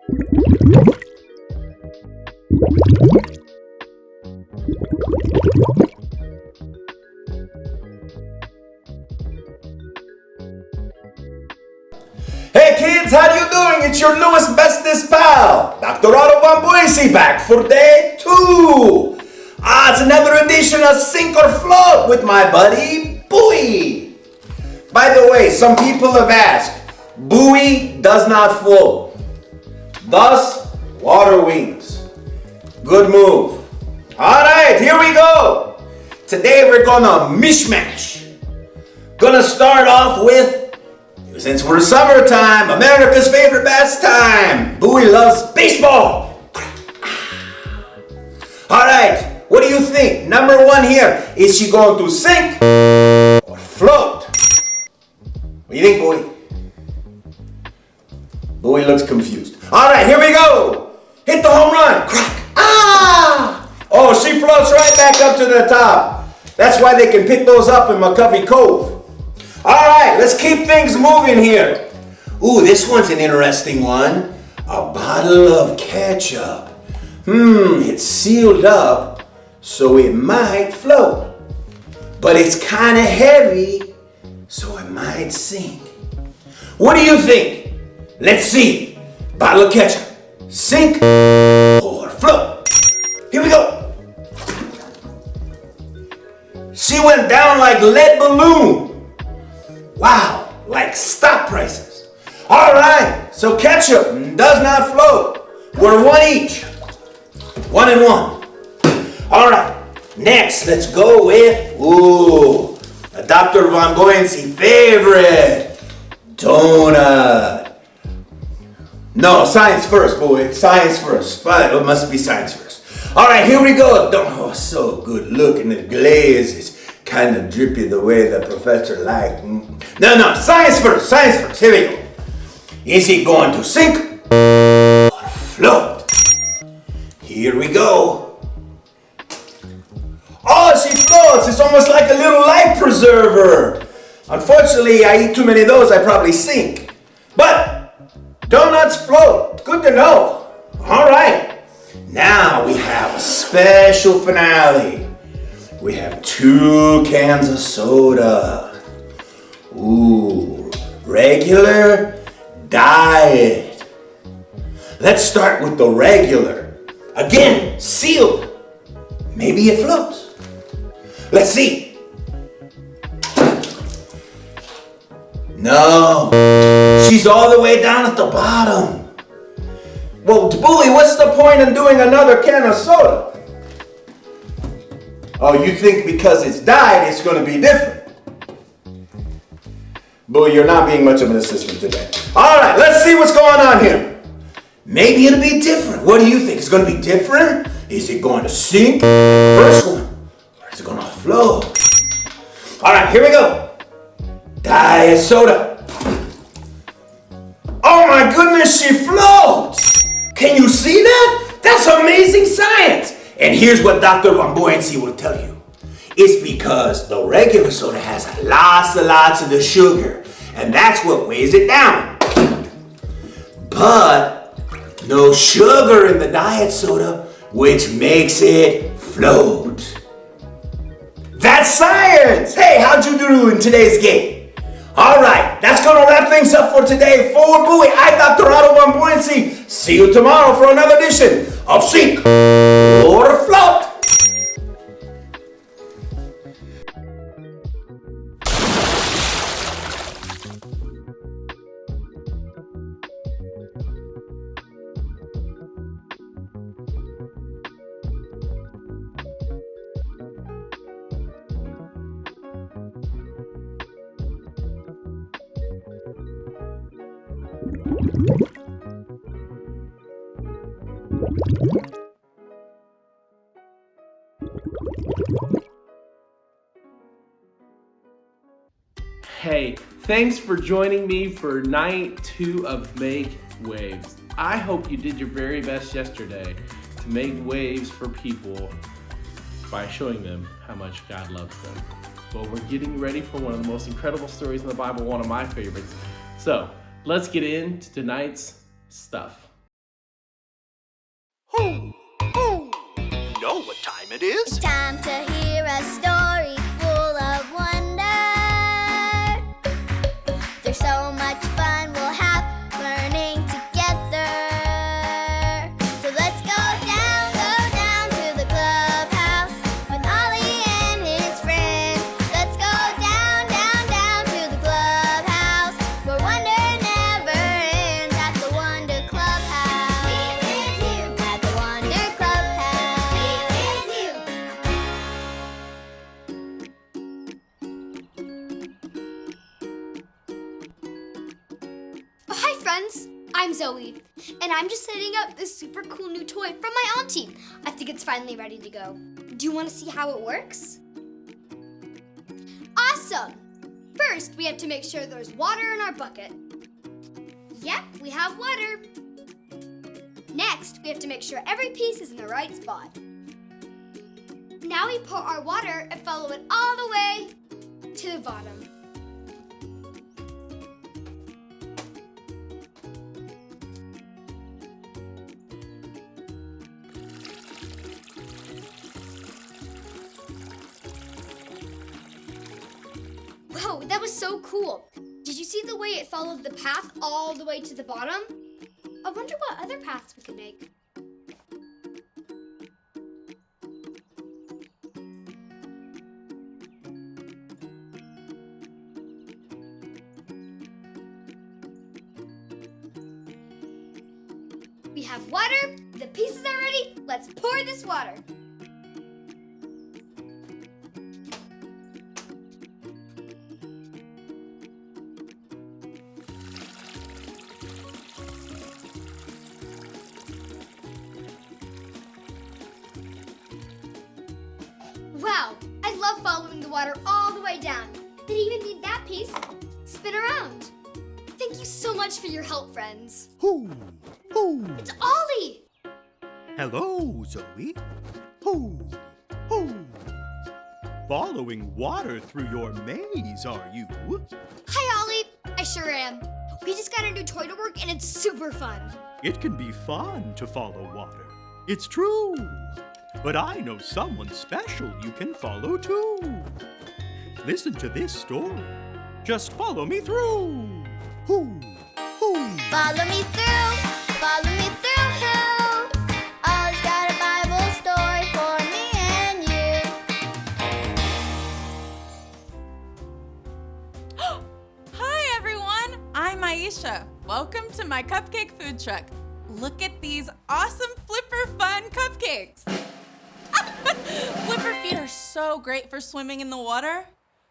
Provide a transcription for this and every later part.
Hey kids, how you doing? It's your newest bestest pal, Dr. Otto Von Boise, back for day 2. It's another edition of Sink or Float with my buddy, Bowie. By the way, some people have asked, Bowie does not float. Thus, water wings. Good move. All right, here we go. Today we're gonna mishmash. Gonna start off with, since we're summertime, America's favorite pastime. Bowie loves baseball. All right, what do you think? Number 1 here, is she going to sink or float? What do you think, Bowie? Bowie looks confused. All right, here we go. Hit the home run. Crack. Oh, she floats right back up to the top. That's why they can pick those up in McCuffey Cove. All right, let's keep things moving here. Ooh, this one's an interesting one. A bottle of ketchup. It's sealed up, so it might float. But it's kind of heavy, so it might sink. What do you think? Let's see. Bottle of ketchup. Sink or float? Here we go. She went down like lead balloon. Wow, like stock prices. All right, so ketchup does not float. We're 1 each. 1 and 1. All right, next let's go with, a Dr. Von Boise favorite, donut. No, science first, boy, science first. But it must be science first. All right, here we go. Oh, so good looking, the glaze is kind of drippy the way the professor liked. No, science first, here we go. Is it going to sink or float? Here we go. Oh, she floats. It's almost like a little life preserver. Unfortunately, I eat too many of those, I probably sink. But donuts float. Good to know. All right. Now we have a special finale. We have 2 cans of soda. Ooh, regular, diet. Let's start with the regular. Again, sealed. Maybe it floats. Let's see. No, she's all the way down at the bottom. Well, Bowie, what's the point in doing another can of soda? Oh, you think because it's dyed, it's going to be different. Bowie, you're not being much of an assistant today. All right, let's see what's going on here. Maybe it'll be different. What do you think? It's going to be different? Is it going to sink? First one. Or is it going to float? All right, here we go. Diet soda. Oh my goodness, she floats. Can you see that? That's amazing science. And here's what Dr. Von Boise will tell you. It's because the regular soda has lots and lots of the sugar, and that's what weighs it down. But no sugar in the diet soda, which makes it float. That's science! Hey, how'd you do in today's game? All right, that's gonna wrap things up for today. For Bowie, I'm Dr. Otto Von Boise. See you tomorrow for another edition of Sink or Float. Hey, thanks for joining me for night 2 of Make Waves. I hope you did your very best yesterday to make waves for people by showing them how much God loves them. Well, we're getting ready for one of the most incredible stories in the Bible, one of my favorites. So let's get into tonight's stuff. know what time it is. It's time to hear a story full of wonder. There's so much fun we'll have learning together. So let's go down to the clubhouse with Ollie and his friends. Let's go down to the clubhouse where wonder never ends at the Wonder Clubhouse. Meet with you at the Wonder Clubhouse. Meet with you. Oh, hi friends, I'm Zoe, and I'm just setting up this super cool new toy from my auntie. I think it's finally ready to go. Do you want to see how it works? Awesome! First, we have to make sure there's water in our bucket. Yep, we have water. Next, we have to make sure every piece is in the right spot. Now we pour our water and follow it all the way to the bottom. Whoa, that was so cool. Did you see the way it followed the path all the way to the bottom? I wonder what other paths we could make. We have water, the pieces are ready. Let's pour this water. Wow, I love following the water all the way down. Didn't even need that piece. Spin around. Thank you so much for your help, friends. Hoo, hoo. It's Ollie! Hello, Zoe. Hoo, hoo. Following water through your maze, are you? Hi, Ollie. I sure am. We just got a new toy to work and it's super fun. It can be fun to follow water. It's true. But I know someone special you can follow too. Listen to this story. Just follow me through. Hoo, hoo. Follow me through, follow me through, who? Ollie's got a Bible story for me and you. Hi everyone, I'm Aisha. Welcome to my cupcake food truck. Look at these awesome flipper fun cupcakes. Flipper feet are so great for swimming in the water.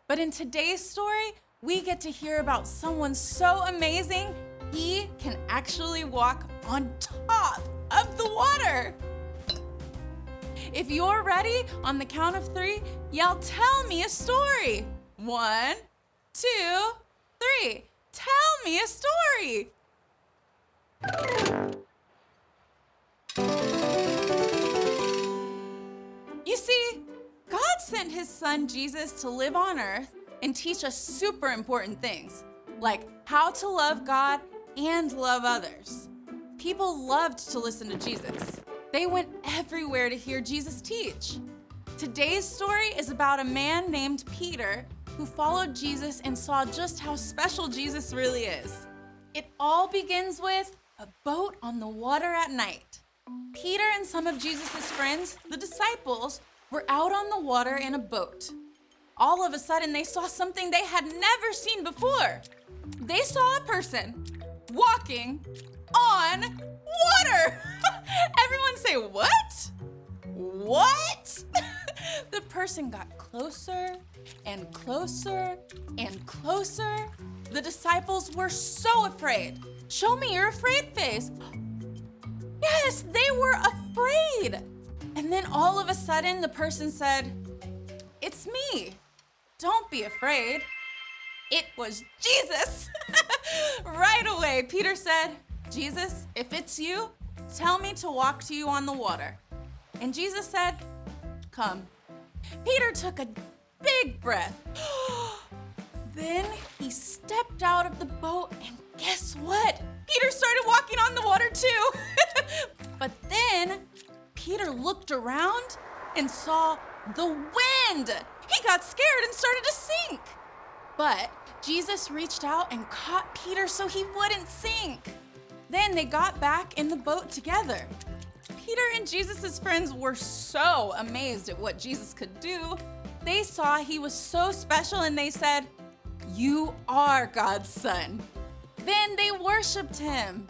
But in today's story, we get to hear about someone so amazing, he can actually walk on top of the water. If you're ready, on the count of 3, yell, "Tell me a story." 1, 2, 3. Tell me a story. You see, God sent his son Jesus to live on earth and teach us super important things, like how to love God and love others. People loved to listen to Jesus. They went everywhere to hear Jesus teach. Today's story is about a man named Peter who followed Jesus and saw just how special Jesus really is. It all begins with a boat on the water at night. Peter and some of Jesus' friends, the disciples, were out on the water in a boat. All of a sudden, they saw something they had never seen before. They saw a person walking on water. Everyone say, "What? What?" The person got closer and closer and closer. The disciples were so afraid. "Show me your afraid face." Yes, they were afraid. And then all of a sudden, the person said, "It's me. Don't be afraid." It was Jesus. Right away, Peter said, "Jesus, if it's you, tell me to walk to you on the water." And Jesus said, "Come." Peter took a big breath. Then he stepped out of the boat, and guess what? Peter started walking on the water too. But then Peter looked around and saw the wind. He got scared and started to sink. But Jesus reached out and caught Peter so he wouldn't sink. Then they got back in the boat together. Peter and Jesus' friends were so amazed at what Jesus could do. They saw he was so special and they said, "You are God's son." Then they worshiped him.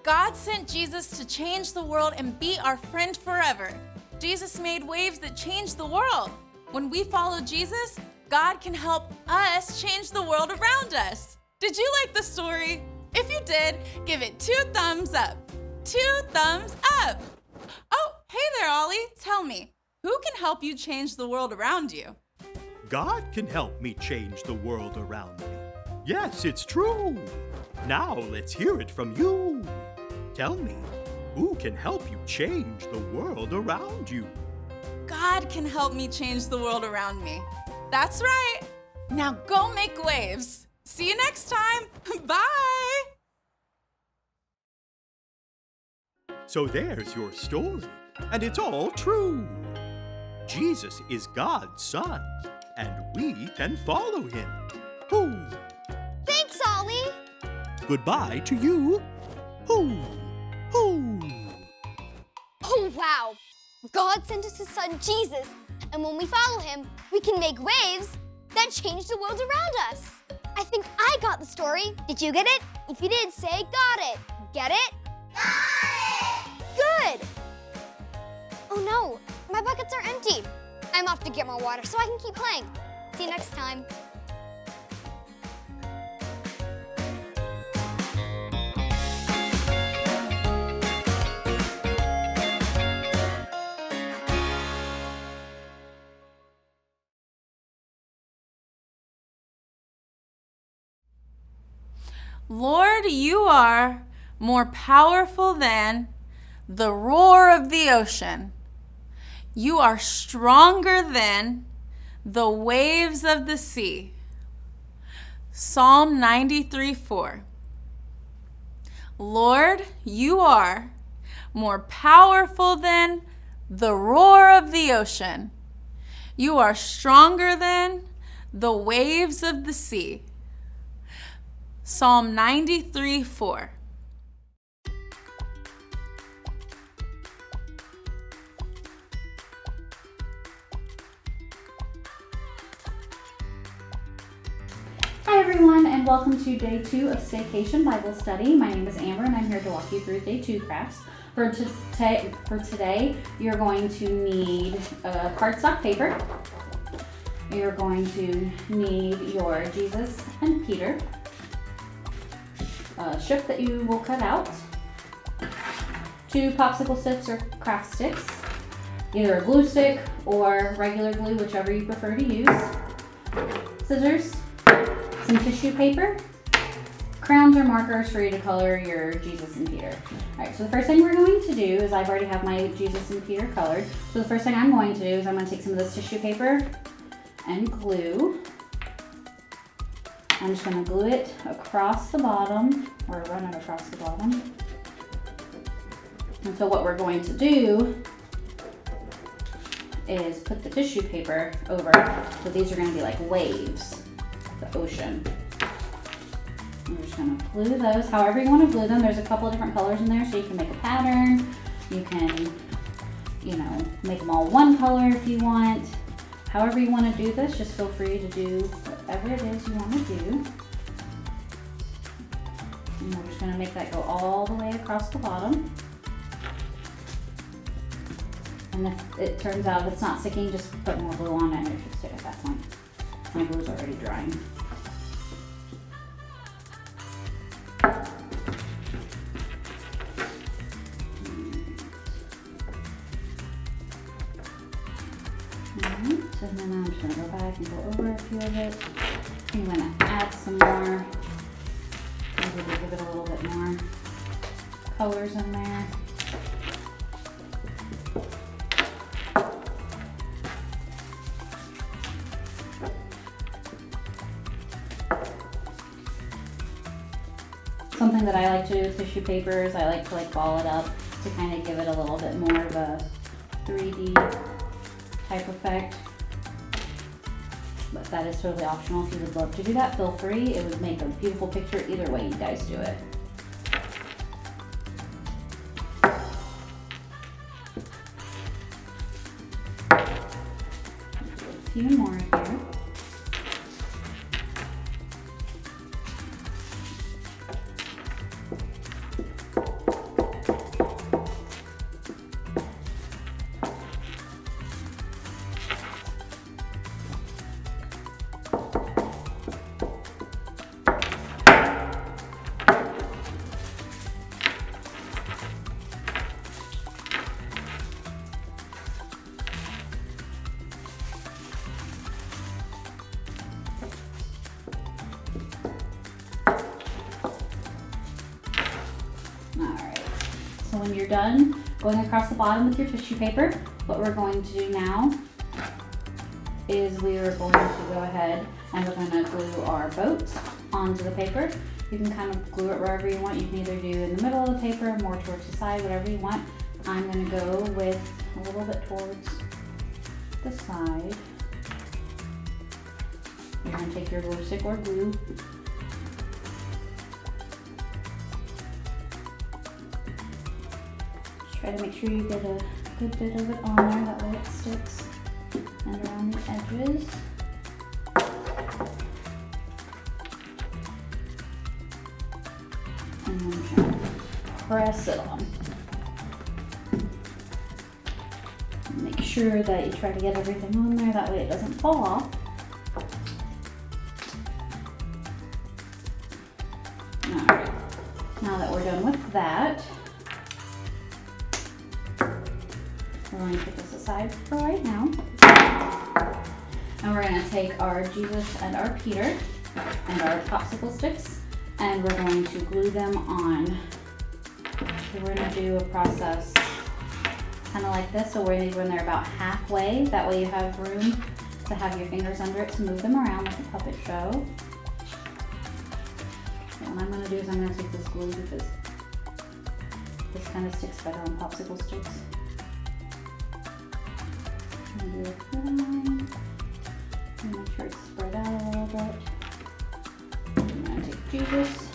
God sent Jesus to change the world and be our friend forever. Jesus made waves that changed the world. When we follow Jesus, God can help us change the world around us. Did you like the story? If you did, give it 2 thumbs up. 2 thumbs up. Oh, hey there, Ollie. Tell me, who can help you change the world around you? God can help me change the world around me. Yes, it's true. Now let's hear it from you. Tell me, who can help you change the world around you? God can help me change the world around me. That's right. Now go make waves. See you next time. Bye. So there's your story, and it's all true. Jesus is God's son, and we can follow him. Hoo! Thanks, Ollie. Goodbye to you. Hoo! Hoo! Oh, wow. God sent us his son, Jesus. And when we follow him, we can make waves that change the world around us. I think I got the story. Did you get it? If you did, say got it. Get it? Got it! Good. Oh no, my buckets are empty. I'm off to get more water so I can keep playing. See you next time. Lord, you are more powerful than the roar of the ocean. You are stronger than the waves of the sea. Psalm 93:4. Lord, you are more powerful than the roar of the ocean. You are stronger than the waves of the sea. Psalm 93:4. Hi everyone, and welcome to day 2 of Staycation Bible Study. My name is Amber, and I'm here to walk you through day 2 crafts. For today, you're going to need cardstock paper. You're going to need your Jesus and Peter, a strip that you will cut out, 2 popsicle sticks or craft sticks, either a glue stick or regular glue, whichever you prefer to use, scissors, some tissue paper, crayons or markers for you to color your Jesus and Peter. Alright, so the first thing we're going to do is I already have my Jesus and Peter colored. So the first thing I'm going to do is I'm going to take some of this tissue paper and glue. I'm just going to glue it across the bottom, or run it across the bottom. And so what we're going to do is put the tissue paper over. So these are going to be like waves, the ocean. We're just going to glue those however you want to glue them. There's a couple of different colors in there, so you can make a pattern. You can, make them all one color if you want. However you want to do this, just feel free to do whatever it is you want to do. And we're just going to make that go all the way across the bottom. And if it turns out it's not sticking, just put more glue on it and it should stick at that point. My glue's already drying. So then I'm just going to go back and go over a few of it. I'm going to add some more. Maybe we'll give it a little bit more colors in there. Something that I like to do with tissue paper is I like to ball it up to kind of give it a little bit more of a 3D type effect. But that is totally optional. If you would love to do that, feel free. It would make a beautiful picture either way you guys do it. A few more here. Alright, so when you're done going across the bottom with your tissue paper, what we're going to do now is we are going to go ahead and we're going to glue our boat onto the paper. You can kind of glue it wherever you want. You can either do in the middle of the paper, more towards the side, whatever you want. I'm going to go with a little bit towards the side. You're going to take your glue stick or glue. Try to make sure you get a good bit of it on there, that way it sticks and around the edges. And then try to press it on. Make sure that you try to get everything on there, that way it doesn't fall off. Alright, now that we're done with that, we're going to put this aside for right now. And we're going to take our Jesus and our Peter and our popsicle sticks and we're going to glue them on. So we're going to do a process kind of like this. So when they're about halfway, that way you have room to have your fingers under it to move them around like a puppet show. So what I'm going to do is I'm going to take this glue because this kind of sticks better on popsicle sticks. Do a line. Make sure it's spread out a little bit. I'm going to take Jesus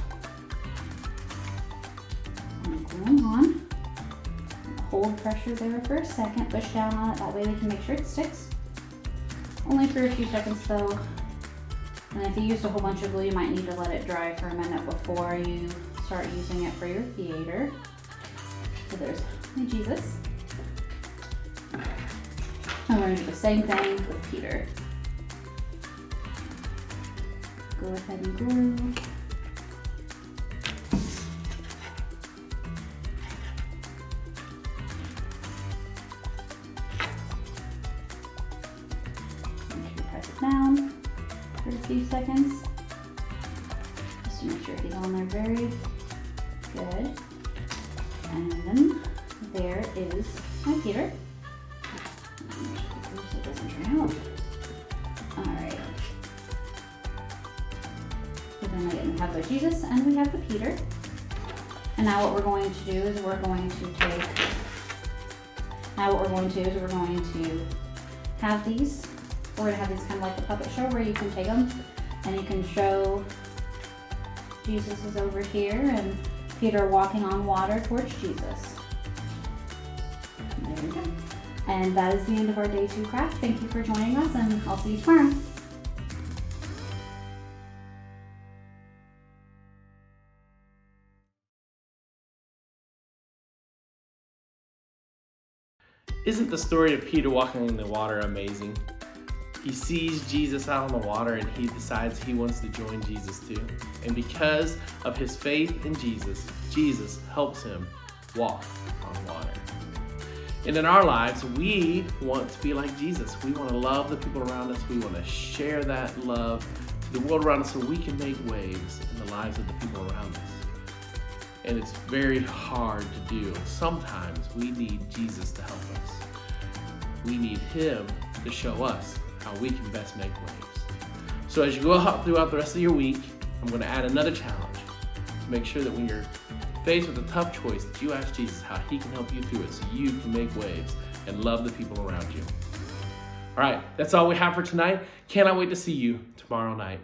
and glue them on. Hold pressure there for a second, push down on it, that way we can make sure it sticks. Only for a few seconds though. And if you used a whole bunch of glue, you might need to let it dry for a minute before you start using it for your theater. So there's my Jesus. And we're going to do the same thing with Peter. Go ahead and glue. Make sure you press it down for a few seconds. Just to make sure he's on there very good. And then there is my Peter. So it doesn't dry out. Alright. So then we have the Jesus and we have the Peter. And now what we're going to do is we're going to have these. We're going to have these kind of like a puppet show where you can take them and you can show Jesus is over here and Peter walking on water towards Jesus. There we go. And that is the end of our day 2 craft. Thank you for joining us and I'll see you tomorrow. Isn't the story of Peter walking in the water amazing? He sees Jesus out on the water and he decides he wants to join Jesus too. And because of his faith in Jesus, Jesus helps him walk on water. And in our lives, we want to be like Jesus. We want to love the people around us. We want to share that love to the world around us so we can make waves in the lives of the people around us. And it's very hard to do. Sometimes we need Jesus to help us. We need him to show us how we can best make waves. So as you go out throughout the rest of your week, I'm going to add another challenge to make sure that when you're faced with a tough choice, that you ask Jesus how he can help you through it so you can make waves and love the people around you. All right, that's all we have for tonight. Cannot wait to see you tomorrow night.